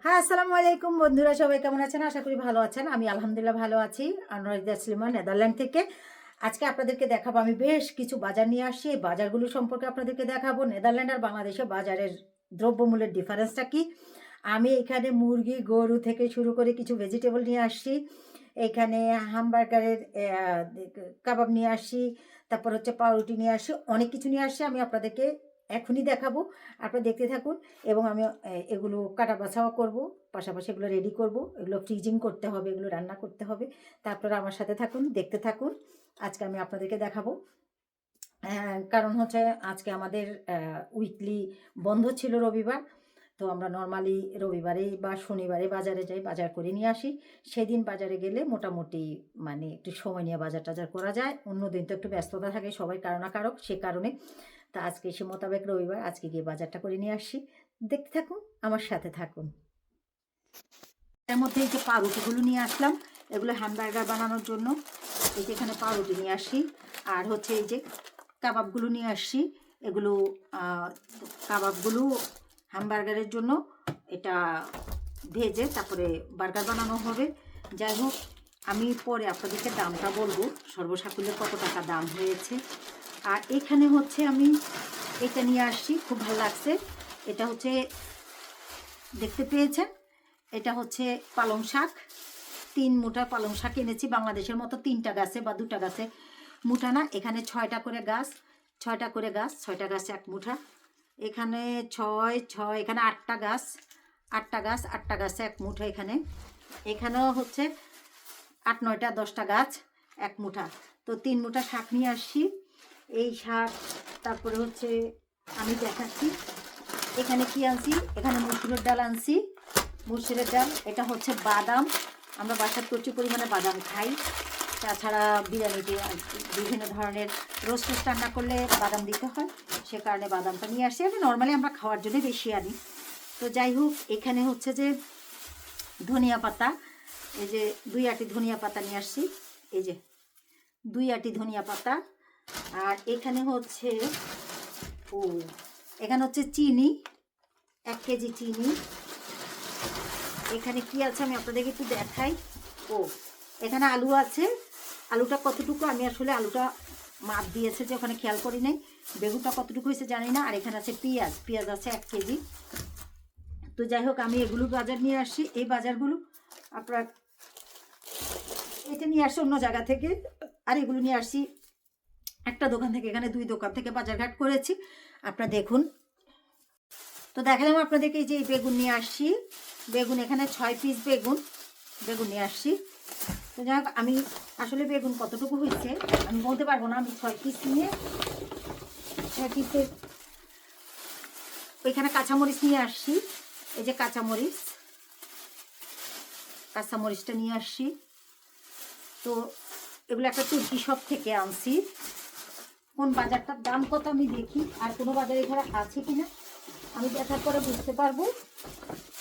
হ্যাঁ, আসসালামু আলাইকুম বন্ধুরা, সবাই কেমন আছেন? আশা করি ভালো আছেন। আমি আলহামদুলিল্লাহ ভালো আছি। আনোয়ারিদা সুলেমান, নেদারল্যান্ড থেকে। আজকে আপনাদেরকে দেখাবো, আমি বেশ কিছু বাজার নিয়ে আসছি। এই বাজারগুলো সম্পর্কে আপনাদেরকে দেখাবো। নেদারল্যান্ড আর বাংলাদেশে বাজারের দ্রব্যমূল্যের ডিফারেন্সটা কি। আমি এখানে মুরগি, গরু থেকে শুরু করে কিছু ভেজিটেবল নিয়ে আসছি। এখানে হামবার্গারের কাবাব নিয়ে আসছি। তারপর হচ্ছে পাউরুটি নিয়ে আসছি। অনেক কিছু নিয়ে আসছি, আমি আপনাদেরকে এখনই দেখাবো। আপনারা দেখতে থাকুন। এবং আমি এগুলো কাটা বাছাও করব, পাশাপাশি এগুলো রেডি করব। এগুলো ফ্রিজিং করতে হবে, এগুলো রান্না করতে হবে। তা আপনারা আমার সাথে থাকুন, দেখতে থাকুন। আজকে আমি আপনাদেরকে দেখাবো। কারণ হচ্ছে আজকে আমাদের উইকলি বন্ধ ছিল রবিবার। তো আমরা নর্মালি রবিবারেই বা শনিবারে বাজারে যাই, বাজার করে নিয়ে আসি। সেদিন বাজারে গেলে মোটামুটি মানে একটু সময় নিয়ে বাজার টাজার করা যায়। অন্য দিন তো একটু ব্যস্ততা থাকে সবাই কারো না কারো, সে কারণে। তা আজকে সে মোতাবেক রবিবার, আজকে গিয়ে বাজারটা করে নিয়ে আসি। দেখতে থাকুন, আমার সাথে থাকুন। এর মধ্যে এই যে পাউরুটিগুলো নিয়ে আসলাম, এগুলো হ্যামবার্গার বানানোর জন্য। এই যে এখানে পাউরুটি নিয়ে আসি। আর হচ্ছে এই যে কাবাবগুলো নিয়ে আসছি। এগুলো কাবাবগুলো হ্যামবার্গারের জন্য। এটা ভেজে তারপরে বার্গার বানানো হবে। যাই হোক, আমি পরে আপনাদেরকে দামটা বলবো, সর্বসাকুল্যে কত টাকা দাম হয়েছে। আর এখানে হচ্ছে আমি এটা নিয়ে আসছি, খুব ভালো লাগছে। এটা হচ্ছে, দেখতে পেয়েছেন, এটা হচ্ছে পালং শাক। 3 মুঠা পালং শাক এনেছি। বাংলাদেশের মতো 3টা গাছে বা 2টা গাছে মুঠা না, এখানে 6টা করে গাছ। 6টা করে গাছ, 6টা গাছে 1 মুঠা। এখানে 6 এখানে 8টা গাছ। 8টা গাছ, 8টা গাছে 1 মুঠা। এখানেও হচ্ছে 8, 9টা, 10টা গাছ, 1 মুঠা। তো 3 মুঠা শাক নিয়ে আসছি। এই শাক, তারপরে হচ্ছে আমি দেখাচ্ছি এখানে কি আনছি। এখানে মসুরের ডাল আনছি। মসুরের ডাল, এটা হচ্ছে বাদাম। আমরা বাসায় প্রচুর পরিমাণে বাদাম খাই। তাছাড়া বিরিয়ানিতে বিভিন্ন ধরনের রোস্ট রান্না করলে বাদাম দিতে হয়, সে কারণে বাদামটা নিয়ে আসছি। আমি নর্মালি আমরা খাওয়ার জন্য বেশি আনি। তো যাই হোক, এখানে হচ্ছে যে ধনিয়া পাতা, এই যে 2 আঁটি ধনিয়া পাতা নিয়ে আসছি। এই যে 2 আঁটি ধনিয়া পাতা। আর এখানে হচ্ছে এখানে হচ্ছে চিনি, 1 কেজি চিনি। এখানে কি আছে আমি আপনাদেরকে একটু দেখাই। এখানে আলু আছে। আলুটা কতটুকু, আমি আসলে আলুটা মাপ দিয়েছে যে ওখানে খেয়াল করি নাই। বেগুনটা কতটুকু হয়েছে জানি না। আর এখানে আছে পেঁয়াজ, পেঁয়াজ আছে 1 কেজি। তো যাই হোক, আমি এগুলো বাজার নিয়ে আসছি। এই বাজারগুলো আপনার, এটা নিয়ে আসছি অন্য জায়গা থেকে। আর এগুলো নিয়ে আসছি একটা দোকান থেকে। এখানে 2 দোকান থেকে বাজারঘাট করেছি, আপনারা দেখুন। তো দেখালাম আপনাদেরকে যে এই বেগুন নিয়ে আসছি। বেগুন এখানে 6 পিস বেগুন নিয়ে আসছি। তো যাই হোক, আমি আসলে বেগুন কতটুকু হয়েছে আমি বলতে পারবো না। আমি 6 পিস নিয়ে 6 পিসের ওইখানে কাঁচামরিচ নিয়ে আসছি। এই যে কাঁচামরিচটা নিয়ে আসছি। তো এগুলো একটা তুর্কি শপ থেকে আনছি। কোন বাজারটার দাম কত আমি দেখি, আর কোনো বাজার এখানে আছে কিনা আমি দেখার পরে বুঝতে পারবো।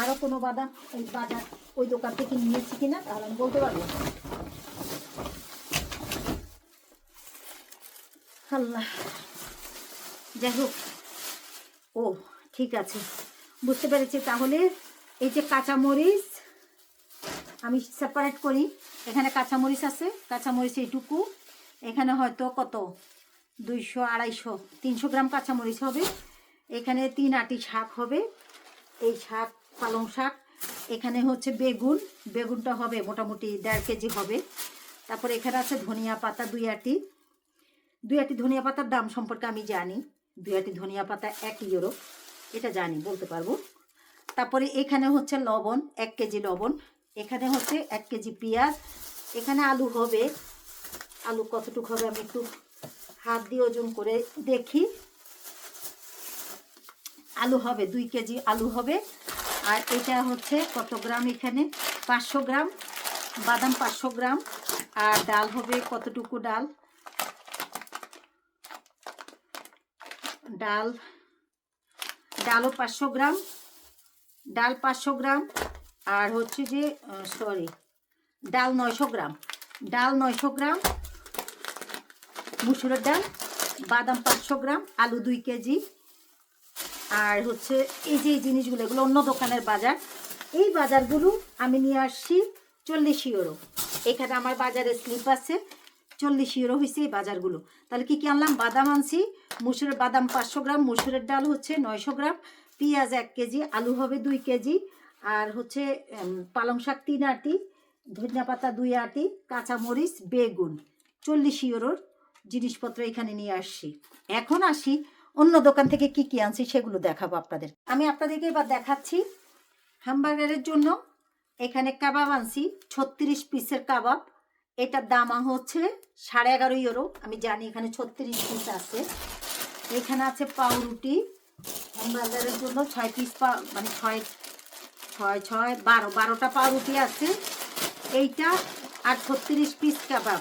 আরও কোনো বাদাম এই বাজার ওই দোকান থেকে নিয়েছি কিনা তাহলে আমি বলতে পারবো। আল্লাহ, যাই হোক, ঠিক আছে, বুঝতে পেরেছি। তাহলে এই যে কাঁচামরিচ আমি সেপারেট করি। এখানে কাঁচামরিচ আছে, কাঁচামরিচ এইটুকু। এখানে হয়তো কত 200, 250, 300 গ্রাম কাঁচামরিচ হবে। এখানে 3 আঁটি শাক হবে, এই শাক পালং শাক। এখানে হচ্ছে বেগুনটা হবে মোটামুটি 1.5 কেজি হবে। তারপরে এখানে আছে ধনিয়া পাতা 2 আঁটি। 2 আঁটি ধনিয়া পাতার দাম সম্পর্কে আমি জানি। 2 আঁটি ধনিয়া পাতা 1 ইউরো, এটা জানি, বলতে পারবো। তারপরে এখানে হচ্ছে লবণ, 1 কেজি লবণ। এখানে হচ্ছে 1 কেজি পেঁয়াজ। এখানে আলু হবে, আলু কতটুকু হবে আমি একটু হাত দিয়ে ওজন করে দেখি। আলু হবে 2 কেজি আলু হবে। আর এটা হচ্ছে কত গ্রাম, এখানে 500 গ্রাম বাদাম, 500 গ্রাম। আর ডাল হবে কতটুকু, ডালও 500 গ্রাম, ডাল 500 গ্রাম। আর হচ্ছে যে ডাল 900 গ্রাম, ডাল 900 গ্রাম, মুসুরের ডাল, বাদাম 500 গ্রাম, আলু 2 কেজি। আর হচ্ছে এই যে এই জিনিসগুলো, এগুলো অন্য দোকানের বাজার। এই বাজারগুলো আমি নিয়ে আসছি 40 ইউরো। এখানে আমার বাজারে স্লিপ আছে, 40 ইউরো হয়েছে এই বাজারগুলো। তাহলে কি কি আনলাম? বাদাম আনছি, মুসুরের বাদাম 500 গ্রাম, মুসুরের ডাল হচ্ছে 900 গ্রাম, পেঁয়াজ 1 কেজি, আলু হবে 2 কেজি, আর হচ্ছে পালং শাক 3 আটি, ধনিয়া পাতা 2 আটি, কাঁচামরিচ, বেগুন। 40 ইউরোর জিনিসপত্র এখানে নিয়ে আসছি। এখন আসি অন্য দোকান থেকে কি কি আনছি সেগুলো দেখাবো আপনাদের। আমি আপনাদেরকে এবার দেখাচ্ছি হ্যামবার্গারের জন্য এখানে কাবাব আনছি, 36 পিসের কাবাব। এটার দাম হচ্ছে 11.5 ইউরো। আমি জানি এখানে 36 পিস আছে। এখানে আছে পাউরুটি, হ্যামবার্গারের জন্য 6 পিস, মানে 6 6 6 12টা পাউরুটি আছে এইটা, আর 36 পিস কাবাব,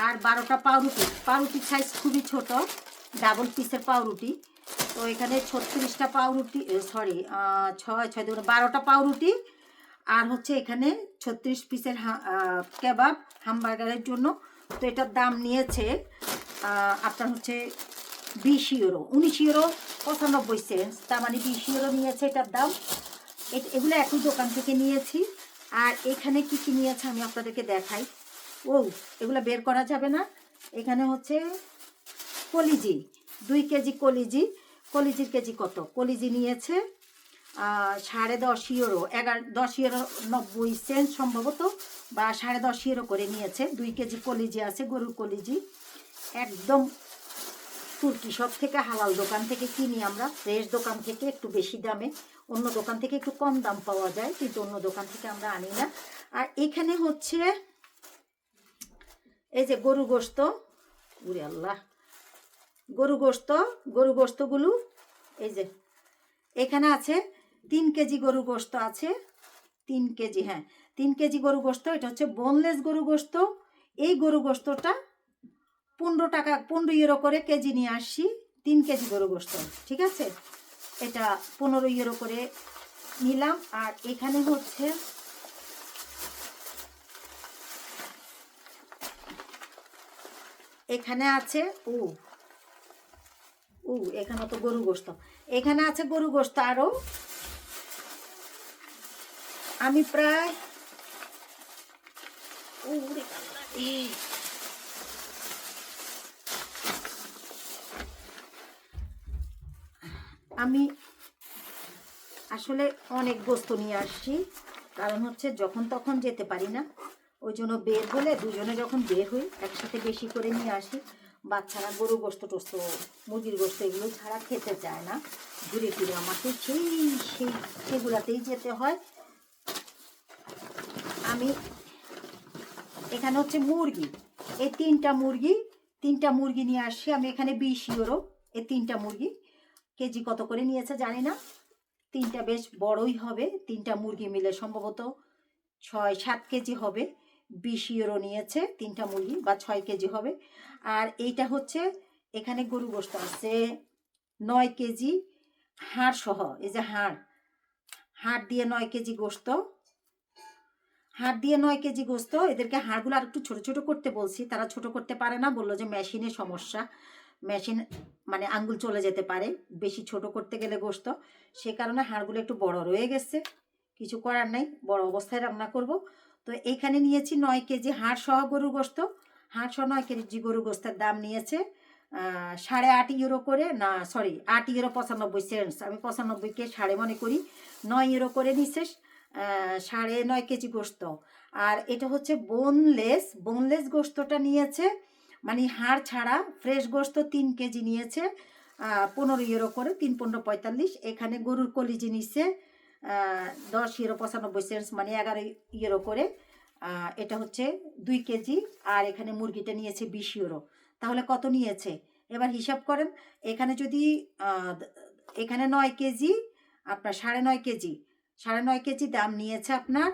আর 12টা পাউরুটি। পাউরুটির সাইজ খুবই ছোট, ডাবল পিসের পাউরুটি। তো এখানে 36টা পাউরুটি, সরি 6 6 12টা পাউরুটি, আর হচ্ছে এখানে 36 পিসের কেবাব হামবার্গারের জন্য। তো এটার দাম নিয়েছে আপনার হচ্ছে 20 ইউরো, 19 ইউরো 95 সেন্ট, তার মানে 20 ইউরো নিয়েছে এটার দাম। এগুলো একই দোকান থেকে নিয়েছি। আর এখানে কি কি নিয়েছে আমি আপনাদেরকে দেখাই। ও, এগুলো বের করা যাবে না। এখানে হচ্ছে কলিজি, 2 কেজি কলিজি। কলিজির কেজি কত? কলিজি নিয়েছে 10.5 ইউরো, 10 ইউরো 90 সেন্ট সম্ভবত, বা 10.5 ইউরো করে নিয়েছে। 2 কেজি কলিজি আছে, গরুর কলিজি, একদম তুর্কি সব থেকে হালাল দোকান থেকে কিনি আমরা, ফ্রেশ দোকান থেকে একটু বেশি দামে। অন্য দোকান থেকে একটু কম দাম পাওয়া যায়, কিন্তু অন্য দোকান থেকে আমরা আনি না। আর এখানে হচ্ছে এই যে গরু গোস্ত, উরে আল্লাহ, গরু গোস্তগুলো এই যে এখানে আছে। 3 কেজি গরু গোস্ত আছে, 3 কেজি, হ্যাঁ 3 কেজি গরু গোস্ত। এটা হচ্ছে বোনলেস গরু গোস্ত। এই গরু গোস্তটা 15 টাকা, 15 ইউরো করে কেজি নিয়ে আসছি। 3 কেজি গরু গোস্ত, ঠিক আছে, এটা 15 ইউরো করে নিলাম। আর এখানে হচ্ছে এখানে আছে এখানে তো গরু গোস্ত, এখানে আছে গরু গোস্ত আরো। আমি প্রায় আমি আসলে অনেক গোস্ত নিয়ে আসছি, কারণ হচ্ছে যখন তখন যেতে পারি না, ওই জন্য বের হলে দুজনে যখন বের হই একসাথে বেশি করে নিয়ে আসি। বাচ্চারা গরু গোস্ত টোস্ত, মুরগির গোস্ত এগুলো ছাড়া খেতে চায় না। ঘুরে ফিরে আমাকে সেগুলাতেই যেতে হয়। আমি এখানে হচ্ছে মুরগি, এই 3টা মুরগি নিয়ে আসছি আমি এখানে 20 ইউরো। এই 3টা মুরগি কেজি কত করে নিয়েছে জানি না, 3টা বেশ বড়ই হবে। 3টা মুরগি মিলে সম্ভবত 6-7 কেজি হবে। 20 ইউরো নিয়েছে 3টা মুরগি, বা 6 কেজি হবে। আর এইটা হচ্ছে এখানে গরু গোস্ত আছে 9 কেজি, হাড় সহ। এই যে হাড় দিয়ে 9 কেজি গোস্ত, হাড় দিয়ে 9 কেজি গোস্ত। এদেরকে হাড়গুলো আর একটু ছোট ছোট করতে বলছি, তারা ছোট করতে পারে না, বললো যে মেশিনের সমস্যা, মেশিন মানে আঙ্গুল চলে যেতে পারে বেশি ছোট করতে গেলে গোস্ত, সে কারণে হাড়গুলো একটু বড় রয়ে গেছে। কিছু করার নাই, বড় অবস্থায় রান্না করব। তো এইখানে নিয়েছি 9 কেজি হাড় সহ গরুর গোস্ত। হাড় সহ 9 কেজি গরুর গোস্তের দাম নিয়েছে 8.5 ইউরো করে, না সরি 8 ইউরো 95 সেন্টস। আমি 95কে সাড়ে মনে করি, 9 ইউরো করে নিচ্ছে 9.5 কেজি গোস্ত। আর এটা হচ্ছে বোনলেস গোস্তটা নিয়েছে, মানে হাড় ছাড়া ফ্রেশ গোস্ত 3 কেজি নিয়েছে 15 ইউরো করে, 3-15 45। এখানে গরুর কলিজি নিচ্ছে 10 ইউরো 95 সেন্টস, মানে 11 ইউরো করে। এটা হচ্ছে 2 কেজি। আর এখানে মুরগিটা নিয়েছে 20 ইউরো। তাহলে কত নিয়েছে এবার হিসাব করেন। এখানে যদি এখানে 9 কেজি, আপনার 9.5 কেজি দাম নিয়েছে আপনার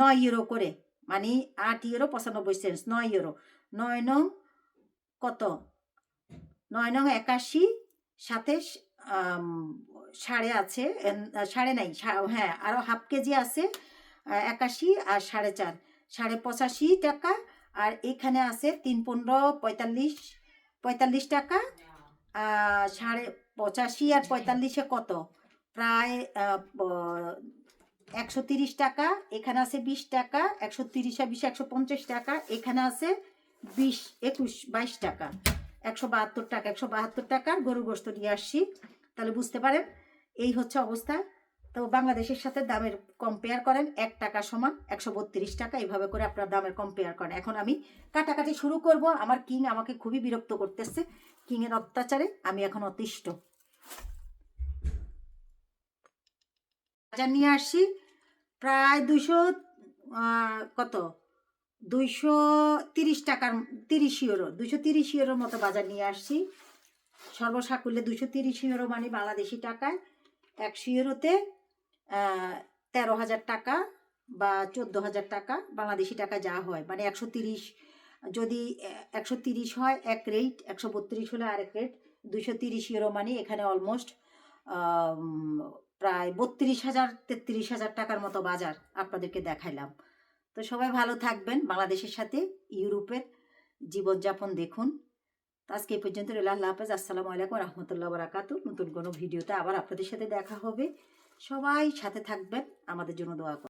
9 ইউরো করে, মানে 8 ইউরো 95 সেন্টস। 9 ইউরো, 9 নং কত, 9 নং 81, সাথে সাড়ে আছে, সাড়ে নাই, হ্যাঁ আরও হাফ কেজি আছে 81, আর 4.5 85 টাকা। আর এখানে আছে 3-15 45 টাকা। 85 আর 45 কত, প্রায় 130 টাকা, এখানে আছে 20 টাকা, 130 আর 20 150 টাকা, এখানে আছে 20 21 22 টাকা, 172 টাকা। 172 টাকার গরুর গোশত নিয়ে আসছি। তাহলে বুঝতে পারেন এই হচ্ছে অবস্থা। তো বাংলাদেশের সাথে দামের কম্পেয়ার করেন, 1 টাকা সমান 132 টাকা, এইভাবে করে আপনার দামের কম্পেয়ার করেন। এখন আমি কাটাকাটি শুরু করব। আমার কিং আমাকে খুবই বিরক্ত করতেছে, কিংয়ের অত্যাচারে আমি এখন অতিষ্ঠ। বাজার নিয়ে আসছি প্রায় 200 কত 230 টাকার, 30 ইউরো, 230 ইউরোর মতো বাজার নিয়ে আসছি। সর্বসাকুল্যে 230 ইউরো মানে বাংলাদেশি টাকায় 100 ইউরোতে 13,000 টাকা বা 14,000 টাকা বাংলাদেশি টাকা যা হয়, মানে 130 যদি 130 হয় এক রেট, 132 হলে আরেক রেট। 230 ইউরো মানে এখানে অলমোস্ট প্রায় 32,000 33,000 টাকার মতো বাজার আপনাদেরকে দেখাইলাম। তো সবাই ভালো থাকবেন, বাংলাদেশের সাথে ইউরোপের জীবনযাপন দেখুন। তো আজকে এই পর্যন্ত রইল। আল্লাহ হাফেজ। আসসালামু আলাইকুম রহমতুল্লাহ বারাকাতু। নতুন কোনো ভিডিওতে আবার আপনাদের সাথে দেখা হবে। সবাই সাথে থাকবেন, আমাদের জন্য দোয়া করবেন।